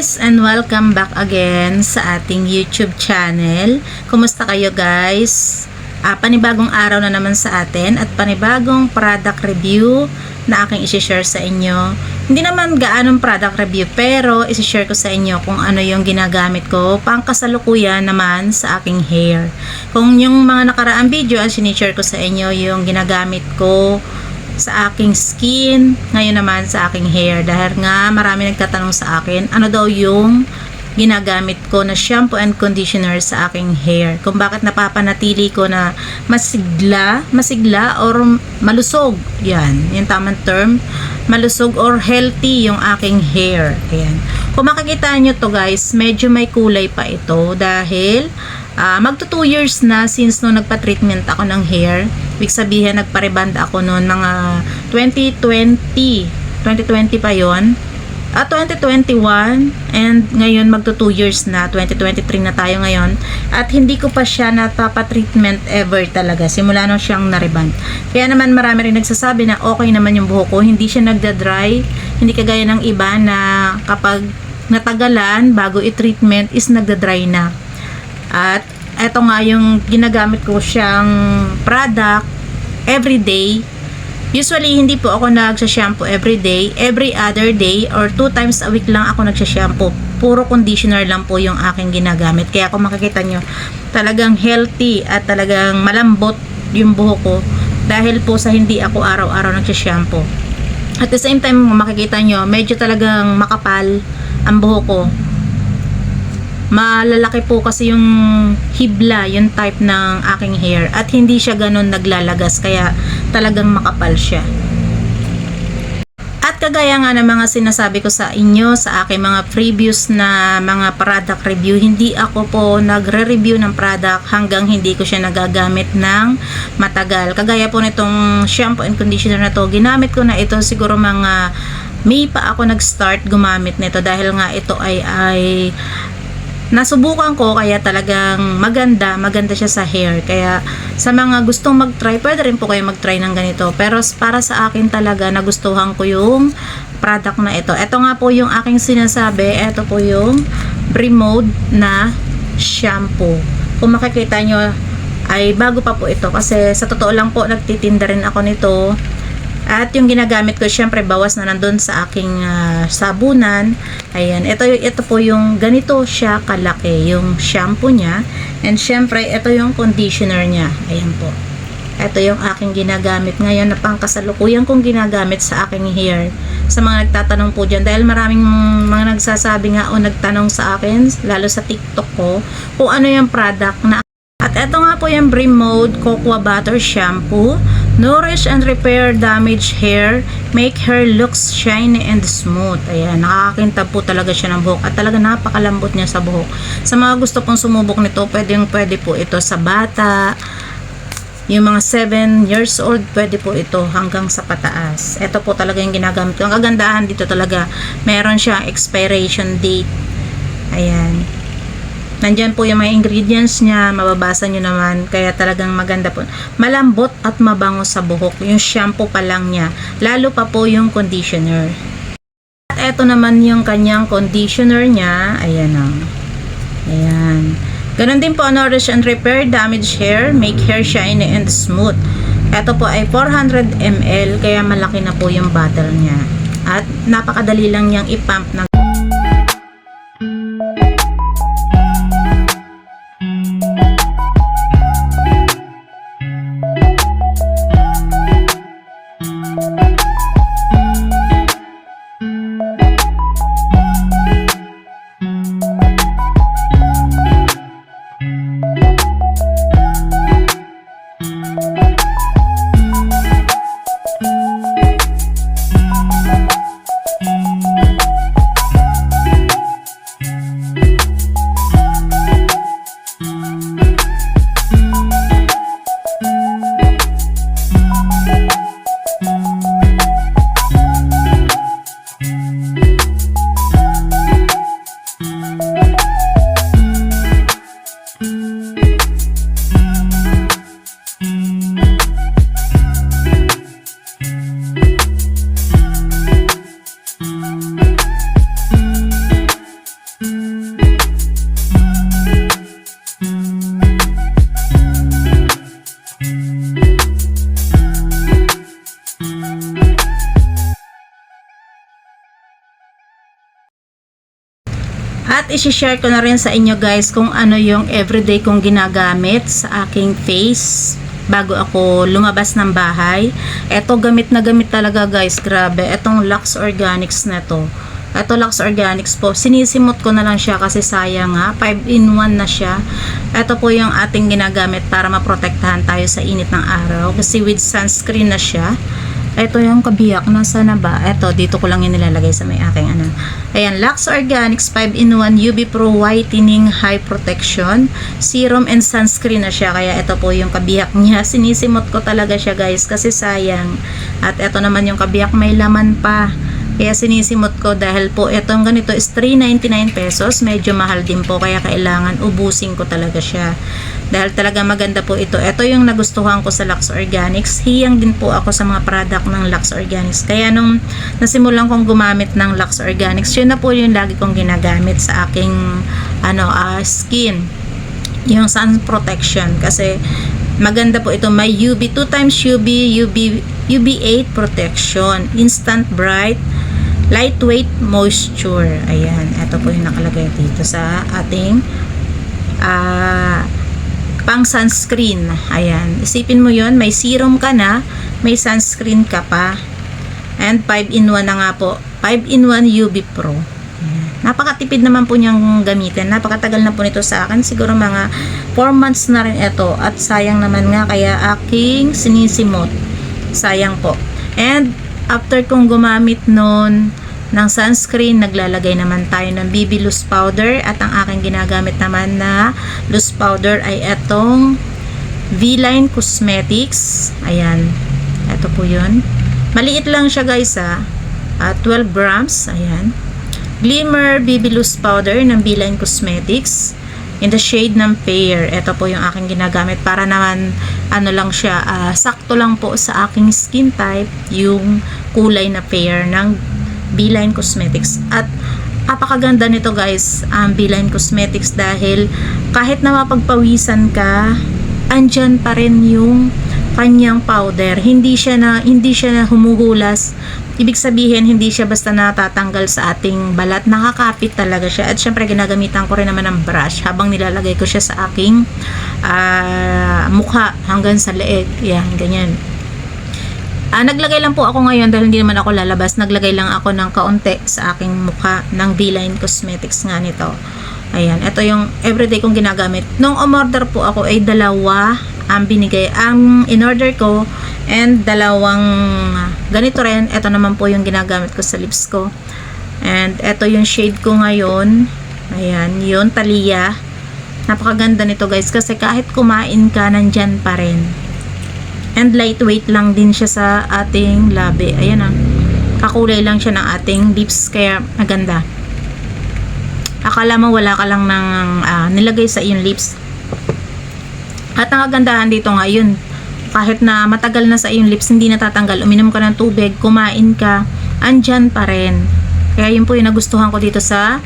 guys, and welcome back again sa ating YouTube channel. Kumusta kayo guys? Panibagong araw na naman sa atin at panibagong product review na aking isi-share sa inyo. Hindi naman gaanong product review pero isi-share ko sa inyo kung ano yung ginagamit ko pang kasalukuyan naman sa aking hair. Kung yung mga nakaraang video ang sinishare ko sa inyo yung ginagamit ko sa aking skin, ngayon naman sa aking hair, dahil nga marami nagtatanong sa akin ano daw yung ginagamit ko na shampoo and conditioner sa aking hair, kung bakit napapanatili ko na masigla or malusog, yan yung tamang term, malusog or healthy yung aking hair. Ayan, kung makikita nyo to guys, medyo may kulay pa ito dahil magto 2 years na since no nagpa-treatment ako ng hair. Ibig sabihin nagpa-reband ako noon mga 2020 pa yon, 2021, and ngayon magto 2 years na, 2023 na tayo ngayon, at hindi ko pa siya napapa-treatment ever talaga simula nung siyang na-reband. Kaya naman marami rin nagsasabi na okay naman yung buhok ko, hindi siya nagda-dry, hindi kagaya ng iba na kapag natagalan bago i-treatment is nagda-dry na. At eto nga yung ginagamit ko siyang product everyday. Usually hindi po ako nagsha-shampoo everyday, every other day or 2 times a week lang ako nagsha-shampoo. Puro conditioner lang po yung aking ginagamit. Kaya kung makikita nyo, talagang healthy at talagang malambot yung buhok ko dahil po sa hindi ako araw-araw nagsha-shampoo. At the same time, makikita nyo, medyo talagang makapal ang buhok ko. Malalaki po kasi yung hibla, yung type ng aking hair, at hindi siya ganun naglalagas, kaya talagang makapal siya. At kagaya nga ng mga sinasabi ko sa inyo sa aking mga previous na mga product review, hindi ako po nagre-review ng product hanggang hindi ko siya nagagamit ng matagal. Kagaya po nitong shampoo and conditioner na to, ginamit ko na ito siguro mga May pa ako nag-start gumamit nito dahil nga ito ay nasubukan ko, kaya talagang maganda siya sa hair. Kaya sa mga gustong mag-try, pwede rin po kayo mag-try ng ganito. Pero para sa akin talaga, nagustuhan ko yung product na ito. Ito nga po yung aking sinasabi. Ito po yung Bremode na shampoo. Kung makikita nyo, ay bago pa po ito. Kasi sa totoo lang po, nagtitinda rin ako nito. At yung ginagamit ko, syempre bawas na nandun sa aking sabunan. Ayan, ito po yung ganito siya kalaki, yung shampoo niya. And syempre, ito yung conditioner niya. Ayan po. Ito yung aking ginagamit ngayon na pangkasalukuyan kong ginagamit sa aking hair. Sa mga nagtatanong po dyan, dahil maraming mga nagsasabi nga o nagtanong sa akin, lalo sa TikTok ko, kung ano yung product na. At ito nga po yung Bremode Cocoa Butter Shampoo. Nourish and repair damaged hair, make hair looks shiny and smooth. Ayan, nakakakintab po talaga siya ng buhok at talaga napakalambot niya sa buhok. Sa mga gusto pong sumubok nito, pwede po ito sa bata, yung mga 7 years old, pwede po ito hanggang sa pataas. Ito po talaga yung ginagamit ko. Ang kagandahan dito talaga, meron siyang expiration date. Ayan. Nandyan po yung mga ingredients niya, mababasa nyo naman, kaya talagang maganda po. Malambot at mabango sa buhok, yung shampoo pa lang niya, lalo pa po yung conditioner. At eto naman yung kanyang conditioner niya, ayan o. Ayan. Ganon din po, nourish and repair damaged hair, make hair shiny and smooth. Eto po ay 400 ml, kaya malaki na po yung bottle niya. At napakadali lang niyang ipump ng At isi-share ko na rin sa inyo guys kung ano yung everyday kong ginagamit sa aking face bago ako lumabas ng bahay. Eto, gamit na gamit talaga guys, grabe. Etong Lux Organics na to. Ito Lux Organics po, sinisimot ko na lang siya kasi sayang nga, 5-in-1 na siya. Ito po yung ating ginagamit para maprotektahan tayo sa init ng araw kasi with sunscreen na siya. Ito yung kabiyak, nasa na ba? Ito, dito ko lang yung nilalagay sa may aking ano. Ayan, Lux Organics 5-in-1 UV Pro Whitening High Protection Serum and Sunscreen na siya. Kaya ito po yung kabiyak niya, sinisimot ko talaga siya guys kasi sayang. At ito naman yung kabiyak, may laman pa. Kaya sinisimot ko dahil po itong ganito is 399 pesos. Medyo mahal din po kaya kailangan ubusin ko talaga siya. Dahil talaga maganda po ito. Ito yung nagustuhan ko sa Lux Organics. Hiyang din po ako sa mga product ng Lux Organics. Kaya nung nasimulan kong gumamit ng Lux Organics, yun na po yung lagi kong ginagamit sa aking skin. Yung sun protection. Kasi maganda po ito. May UV, 2 times UV, UV8 protection. Instant bright. Lightweight moisture. Ayan. Ito po yung nakalagay dito sa ating pang sunscreen. Ayan. Isipin mo yon, may serum ka na, may sunscreen ka pa. And 5-in-1 na nga po. 5-in-1 UV Pro. Ayan. Napakatipid naman po niyang gamitin. Napakatagal na po nito sa akin. Siguro mga 4 months na rin ito. At sayang naman nga kaya aking sinisimot. Sayang po. And after kong gumamit nun ng sunscreen, naglalagay naman tayo ng BB loose powder at ang aking ginagamit naman na loose powder ay etong V-Line Cosmetics. Ayan. Ito po yun. Maliit lang siya guys 12 grams. Ayan. Glimmer BB loose powder ng V-Line Cosmetics in the shade ng Pear. Ito po yung aking ginagamit para naman ano lang siya, sakto lang po sa aking skin type yung kulay na Pear ng V-Line Cosmetics. At apakaganda nito guys, ang V-Line Cosmetics dahil kahit na mapagpawisan ka, andyan pa rin yung kanyang powder. Hindi siya na humuhulas. Ibig sabihin, hindi siya basta natatanggal sa ating balat. Nakakapit talaga siya. At syempre, ginagamitan ko rin naman ng brush habang nilalagay ko siya sa aking mukha hanggang sa leeg. Yan, ganyan. Naglagay lang po ako ngayon dahil hindi naman ako lalabas. Naglagay lang ako ng kaunti sa aking mukha ng V-Line Cosmetics nga nito. Ayan, ito yung everyday kong ginagamit. Nung umorder po ako ay dalawa ang binigay, ang in-order ko, and dalawang ganito rin. Ito naman po yung ginagamit ko sa lips ko. And ito yung shade ko ngayon. Ayan, yun, Thalia. Napakaganda nito guys kasi kahit kumain ka, nandyan pa rin. And lightweight lang din siya sa ating labi. Ayan kakulay lang siya ng ating lips kaya maganda. Akala mo wala ka lang ng nilagay sa iyong lips. At ang kagandahan dito ngayon, kahit na matagal na sa iyong lips, hindi natatanggal. Uminom ka ng tubig, kumain ka, andyan pa rin. Kaya yun po yung nagustuhan ko dito sa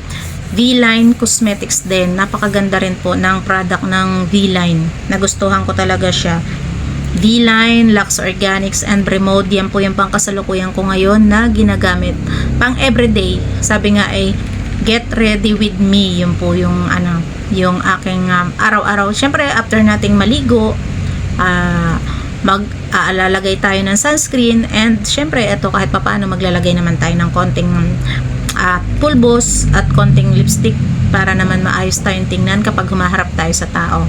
V-Line Cosmetics din. Napakaganda rin po ng product ng V-Line. Nagustuhan ko talaga siya. V-Line, Lux Organics, and Bremode. Yan po yung pangkasalukuyan ko ngayon na ginagamit. Pang everyday. Sabi nga ay, get ready with me. Yun po yung yung aking araw-araw. Syempre, after nating maligo, mag-aalalagay tayo ng sunscreen. And syempre, ito kahit papaano maglalagay naman tayo ng konting pulbos at konting lipstick para naman maayos tayong tingnan kapag humaharap tayo sa tao.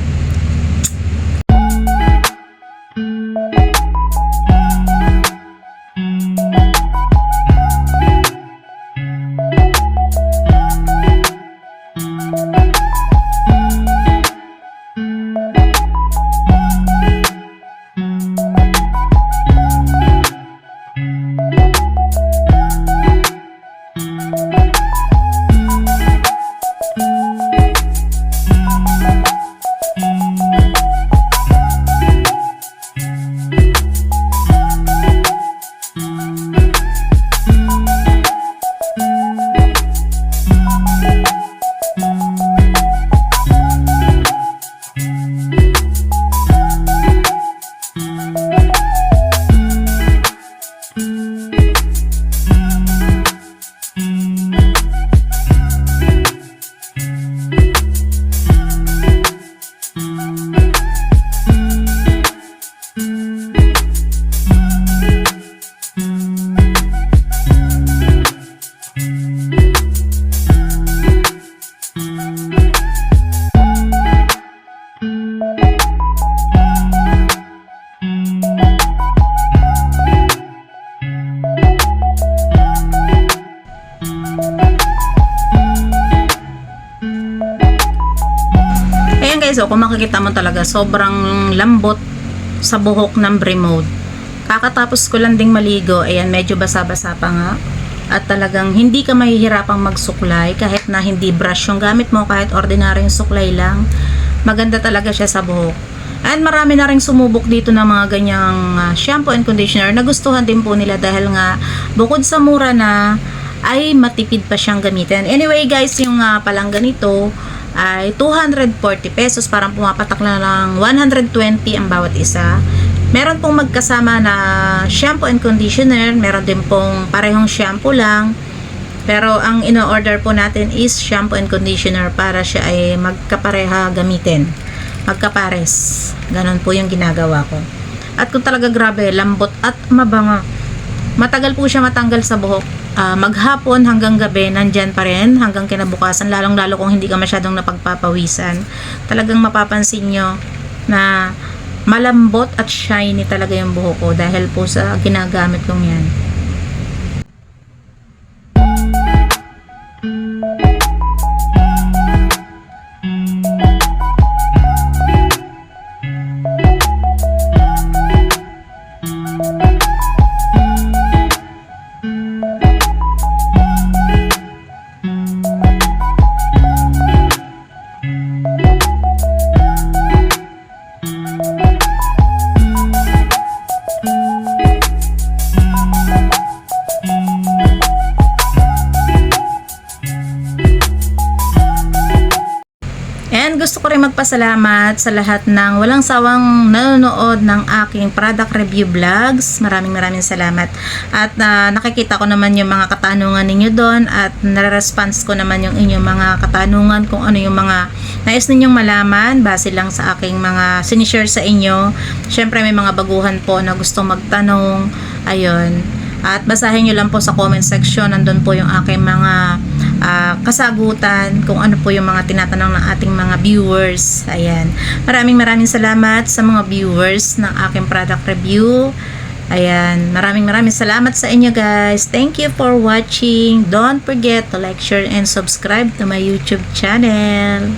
guys, kung makikita mo talaga, sobrang lambot sa buhok ng Bremode. Kakatapos ko lang ding maligo, ayan, medyo basa-basa pa nga. At talagang hindi ka mahihirapang magsuklay kahit na hindi brush yung gamit mo, kahit ordinaryong suklay lang. Maganda talaga siya sa buhok. And marami na rin sumubok dito ng mga ganyang shampoo and conditioner. Nagustuhan din po nila dahil nga bukod sa mura na, ay matipid pa siyang gamitin. Anyway guys, yung palang ganito ay 240 pesos, parang pumapatak na lang 120 ang bawat isa. Meron pong magkasama na shampoo and conditioner, meron din pong parehong shampoo lang, pero ang ino-order po natin is shampoo and conditioner para siya ay magkapareha gamitin, magkapares. Ganon po yung ginagawa ko. At kung talaga grabe, lambot at mabanga, matagal po siya matanggal sa buhok. Maghapon hanggang gabi, nandyan pa rin hanggang kinabukasan, lalong-lalo kung hindi ka masyadong napagpapawisan. Talagang mapapansin nyo na malambot at shiny talaga yung buhok ko dahil po sa ginagamit kong yan. And gusto ko rin magpasalamat sa lahat ng walang sawang nanonood ng aking product review vlogs. Maraming salamat. At nakikita ko naman yung mga katanungan ninyo doon at nare-response ko naman yung inyong mga katanungan kung ano yung mga nais ninyong malaman base lang sa aking mga sinishare sa inyo. Syempre may mga baguhan po na gusto magtanong. Ayun. At basahin nyo lang po sa comment section, nandun po yung aking mga kasagutan, kung ano po yung mga tinatanong ng ating mga viewers. Ayan. Maraming salamat sa mga viewers ng aking product review. Ayan. Maraming salamat sa inyo guys. Thank you for watching. Don't forget to like, share, and subscribe to my YouTube channel.